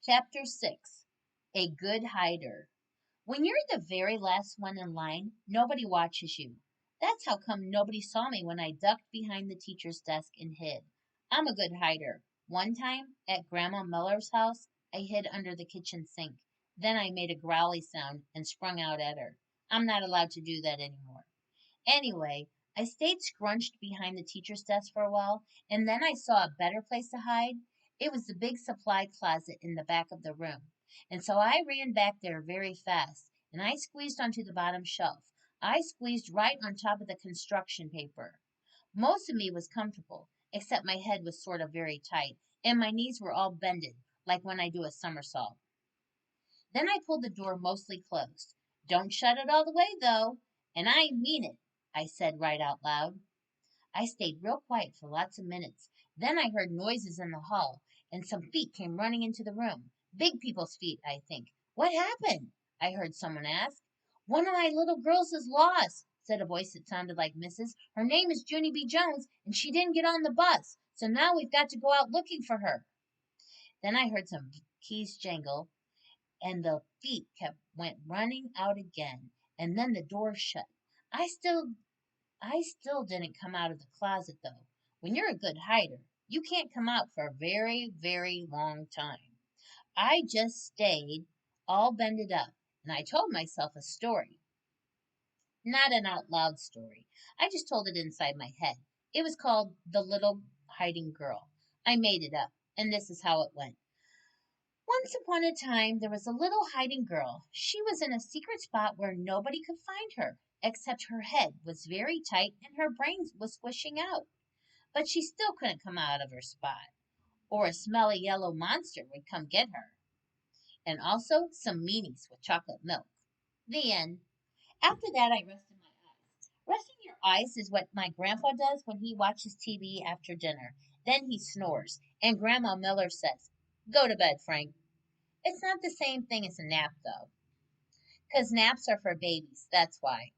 Chapter 6. A Good Hider. When you're the very last one in line, nobody watches you. That's how come nobody saw me when I ducked behind the teacher's desk and hid. I'm a good hider. One time, at Grandma Miller's house, I hid under the kitchen sink. Then I made a growly sound and sprung out at her. I'm not allowed to do that anymore. Anyway, I stayed scrunched behind the teacher's desk for a while, and then I saw a better place to hide. It was the big supply closet in the back of the room. And so I ran back there very fast, and I squeezed onto the bottom shelf. I squeezed right on top of the construction paper. Most of me was comfortable, except my head was sort of very tight, and my knees were all bended, like when I do a somersault. Then I pulled the door mostly closed. Don't shut it all the way, though. And I mean it, I said right out loud. I stayed real quiet for lots of minutes. Then I heard noises in the hall, and some feet came running into the room. Big people's feet, I think. What happened? I heard someone ask. One of my little girls is lost, said a voice that sounded like Mrs. Her name is Junie B. Jones, and she didn't get on the bus, so now we've got to go out looking for her. Then I heard some keys jangle, and the feet went running out again, and then the door shut. I still didn't come out of the closet though. When you're a good hider, you can't come out for a very, very long time. I just stayed all bended up, and I told myself a story. Not an out loud story. I just told it inside my head. It was called The Little Hiding Girl. I made it up, and this is how it went. Once upon a time, there was a little hiding girl. She was in a secret spot where nobody could find her, except her head was very tight and her brain was squishing out. But she still couldn't come out of her spot, or a smelly yellow monster would come get her. And also some meanies with chocolate milk. The end. After that, I rested my eyes. Resting your eyes is what my grandpa does when he watches TV after dinner. Then he snores, and Grandma Miller says, "Go to bed, Frank." It's not the same thing as a nap, though, 'cause naps are for babies, that's why.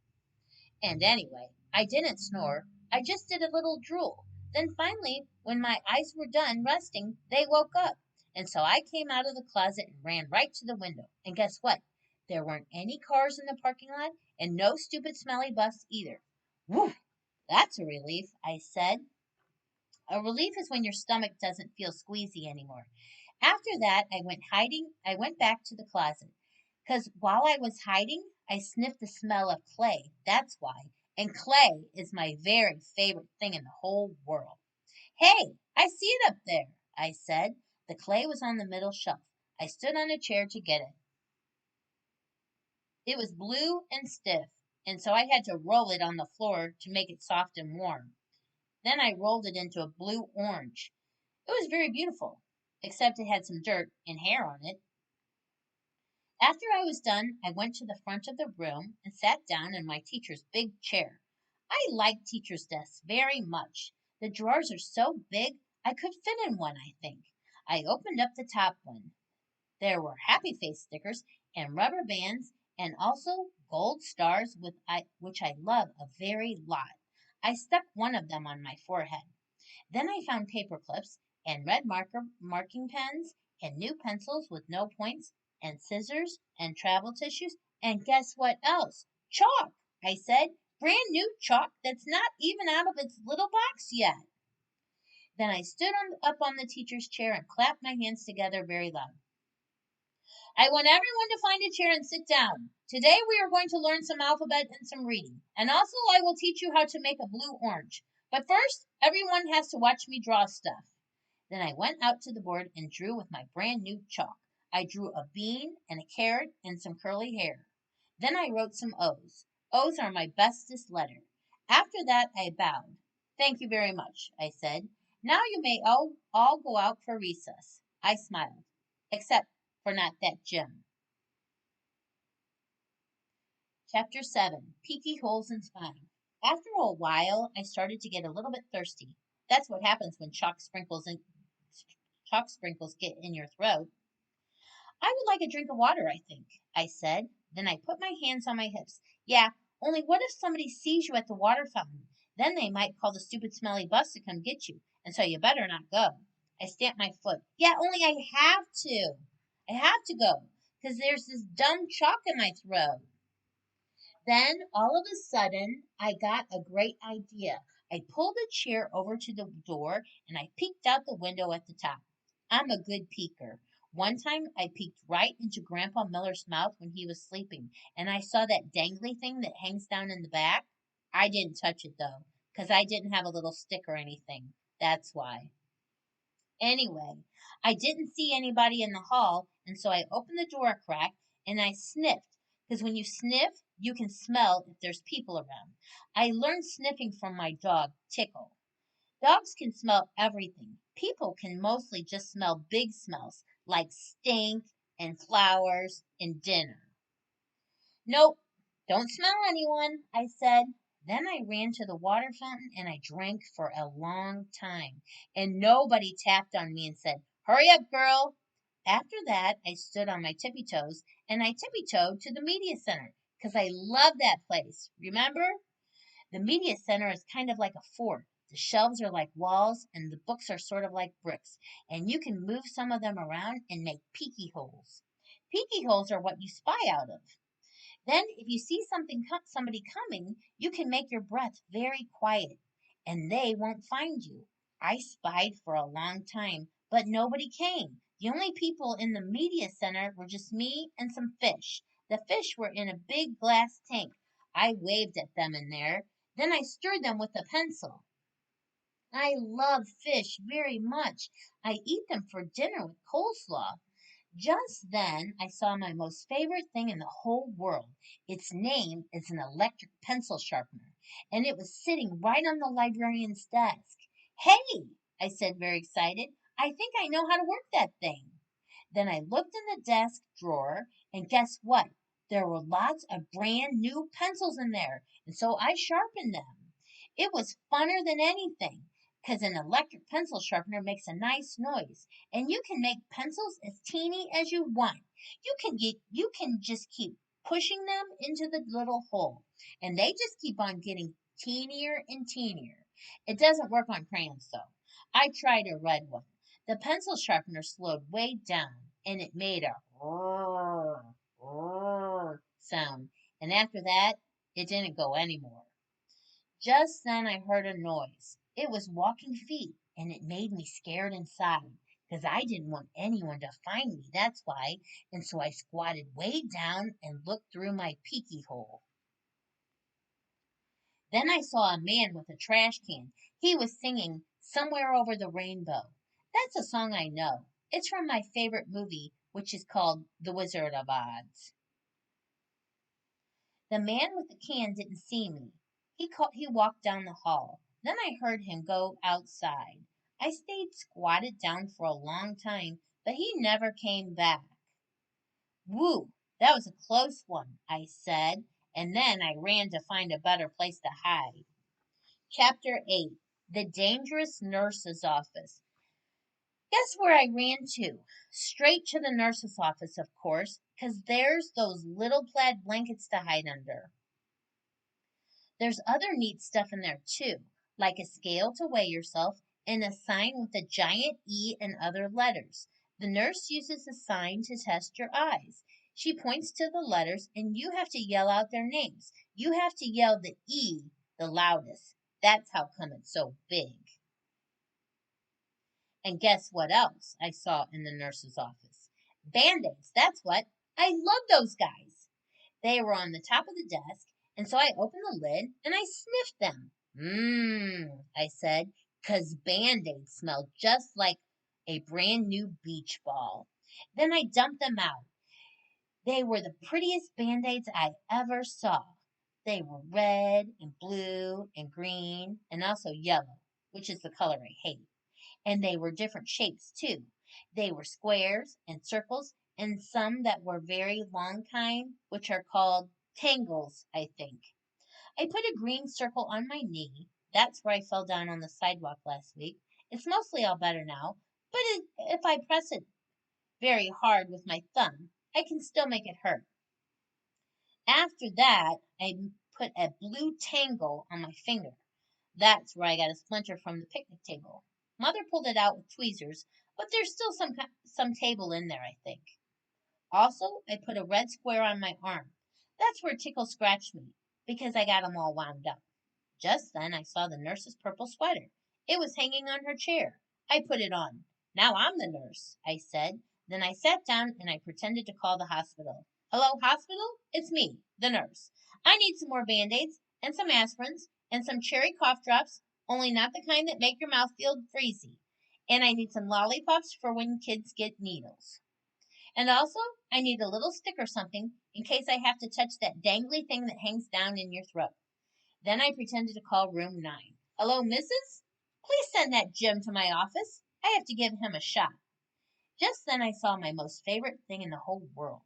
And anyway, I didn't snore. I just did a little drool. Then finally, when my eyes were done resting, they woke up. And so I came out of the closet and ran right to the window. And guess what? There weren't any cars in the parking lot and no stupid smelly bus either. Whew, that's a relief, I said. A relief is when your stomach doesn't feel squeezy anymore. After that, I went back to the closet. 'Cause while I was hiding, I sniffed the smell of clay. That's why. And clay is my very favorite thing in the whole world. Hey, I see it up there, I said. The clay was on the middle shelf. I stood on a chair to get it. It was blue and stiff, and so I had to roll it on the floor to make it soft and warm. Then I rolled it into a blue orange. It was very beautiful, except it had some dirt and hair on it. After I was done, I went to the front of the room and sat down in my teacher's big chair. I like teacher's desks very much. The drawers are so big I could fit in one, I think. I opened up the top one. There were happy face stickers and rubber bands and also gold stars which I love a very lot. I stuck one of them on my forehead. Then I found paper clips and red marking pens and new pencils with no points and scissors and travel tissues, and guess what else? Chalk, I said. Brand new chalk that's not even out of its little box yet. Then I stood up on the teacher's chair and clapped my hands together very loud. I want everyone to find a chair and sit down. Today we are going to learn some alphabet and some reading, and also I will teach you how to make a blue orange. But first, everyone has to watch me draw stuff. Then I went out to the board and drew with my brand new chalk. I drew a bean and a carrot and some curly hair. Then I wrote some O's. O's are my bestest letter. After that, I bowed. Thank you very much, I said. Now you may all go out for recess. I smiled, except for not that Jim. Chapter 7. Peaky Holes in Spine. After a while, I started to get a little bit thirsty. That's what happens when chalk sprinkles get in your throat. I would like a drink of water, I think, I said. Then I put my hands on my hips. Yeah, only what if somebody sees you at the water fountain? Then they might call the stupid smelly bus to come get you, and so you better not go. I stamped my foot. Yeah, only I have to. I have to go, 'cause there's this dumb chalk in my throat." Then, all of a sudden, I got a great idea. I pulled a chair over to the door and I peeked out the window at the top. I'm a good peeker. One time I peeked right into Grandpa Miller's mouth when he was sleeping, and I saw that dangly thing that hangs down in the back. I didn't touch it though, 'cause I didn't have a little stick or anything. That's why. Anyway, I didn't see anybody in the hall, and so I opened the door a crack and I sniffed, because when you sniff, you can smell if there's people around. I learned sniffing from my dog, Tickle. Dogs can smell everything. People can mostly just smell big smells like stink and flowers and dinner. "Nope, don't smell anyone," I said. Then I ran to the water fountain and I drank for a long time. And nobody tapped on me and said, "Hurry up, girl." After that, I stood on my tippy toes and I tippy toed to the media center because I love that place. Remember? The media center is kind of like a fort. The shelves are like walls and the books are sort of like bricks. And you can move some of them around and make peeky holes. Peeky holes are what you spy out of. Then, if you see somebody coming, you can make your breath very quiet, and they won't find you. I spied for a long time, but nobody came. The only people in the media center were just me and some fish. The fish were in a big glass tank. I waved at them in there. Then I stirred them with a pencil. I love fish very much. I eat them for dinner with coleslaw. Just then I saw my most favorite thing in the whole world. Its name is an electric pencil sharpener, and it was sitting right on the librarian's desk. "Hey," I said, very excited, "I think I know how to work that thing." Then I looked in the desk drawer, and guess what? There were lots of brand new pencils in there, and so I sharpened them. It was funner than anything, 'cause an electric pencil sharpener makes a nice noise, and you can make pencils as teeny as you want. You can just keep pushing them into the little hole, and they just keep on getting teenier and teenier. It doesn't work on crayons though. I tried a red one. The pencil sharpener slowed way down, and it made a "rrrr, rrrr" sound, and after that it didn't go anymore. Just then I heard a noise. It was walking feet, and it made me scared inside, 'cause I didn't want anyone to find me, that's why, and so I squatted way down and looked through my peeky hole. Then I saw a man with a trash can. He was singing "Somewhere Over the Rainbow." That's a song I know. It's from my favorite movie, which is called The Wizard of Oz. The man with the can didn't see me. He walked down the hall. Then I heard him go outside. I stayed squatted down for a long time, but he never came back. "Whew, that was a close one," I said, and then I ran to find a better place to hide. Chapter 8. The Dangerous Nurse's Office. Guess where I ran to? Straight to the nurse's office, of course, 'cause there's those little plaid blankets to hide under. There's other neat stuff in there too, like a scale to weigh yourself and a sign with a giant E and other letters. The nurse uses the sign to test your eyes. She points to the letters and you have to yell out their names. You have to yell the E the loudest. That's how come it's so big. And guess what else I saw in the nurse's office? Band-aids, that's what. I love those guys. They were on the top of the desk, and so I opened the lid and I sniffed them. I said, 'cause Band-Aids smell just like a brand new beach ball. Then I dumped them out. They were the prettiest Band-Aids I ever saw. They were red and blue and green and also yellow, which is the color I hate. And they were different shapes too. They were squares and circles and some that were very long kind, which are called tangles, I think. I put a green circle on my knee. That's where I fell down on the sidewalk last week. It's mostly all better now, but if I press it very hard with my thumb, I can still make it hurt. After that, I put a blue tangle on my finger. That's where I got a splinter from the picnic table. Mother pulled it out with tweezers, but there's still some table in there, I think. Also, I put a red square on my arm. That's where Tickle scratched me, because I got 'em all wound up. Just then I saw the nurse's purple sweater. It was hanging on her chair. I put it on. "Now I'm the nurse," I said. Then I sat down and I pretended to call the hospital. "Hello, hospital? It's me, the nurse. I need some more Band-Aids and some aspirins and some cherry cough drops, only not the kind that make your mouth feel freezy. And I need some lollipops for when kids get needles. And also, I need a little stick or something in case I have to touch that dangly thing that hangs down in your throat." Then I pretended to call room 9. "Hello, Mrs.? Please send that Jim to my office. I have to give him a shot." Just then I saw my most favorite thing in the whole world.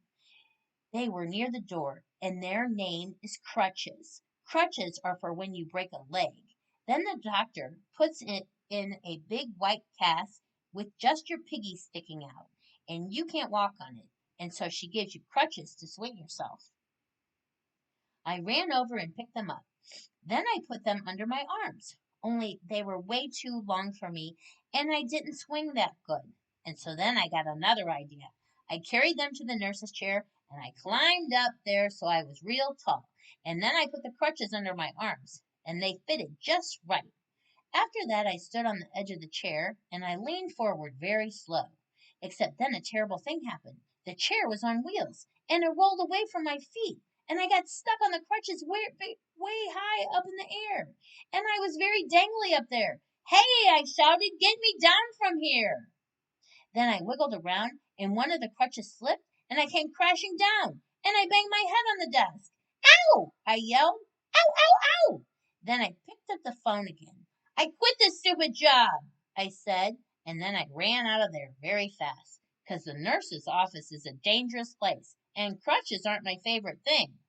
They were near the door, and their name is crutches. Crutches are for when you break a leg. Then the doctor puts it in a big white cast with just your piggy sticking out, and you can't walk on it, and so she gives you crutches to swing yourself. I ran over and picked them up. Then I put them under my arms, only they were way too long for me, and I didn't swing that good. And so then I got another idea. I carried them to the nurse's chair, and I climbed up there so I was real tall. And then I put the crutches under my arms, and they fitted just right. After that I stood on the edge of the chair, and I leaned forward very slow. Except then a terrible thing happened. The chair was on wheels, and it rolled away from my feet, and I got stuck on the crutches way high up in the air, and I was very dangly up there. "Hey!" I shouted, "get me down from here!" Then I wiggled around, and one of the crutches slipped, and I came crashing down, and I banged my head on the desk. "Ow!" I yelled. "Ow, ow, ow!" Then I picked up the phone again. "I quit this stupid job," I said, and then I ran out of there very fast, 'cause the nurse's office is a dangerous place, and crutches aren't my favorite thing.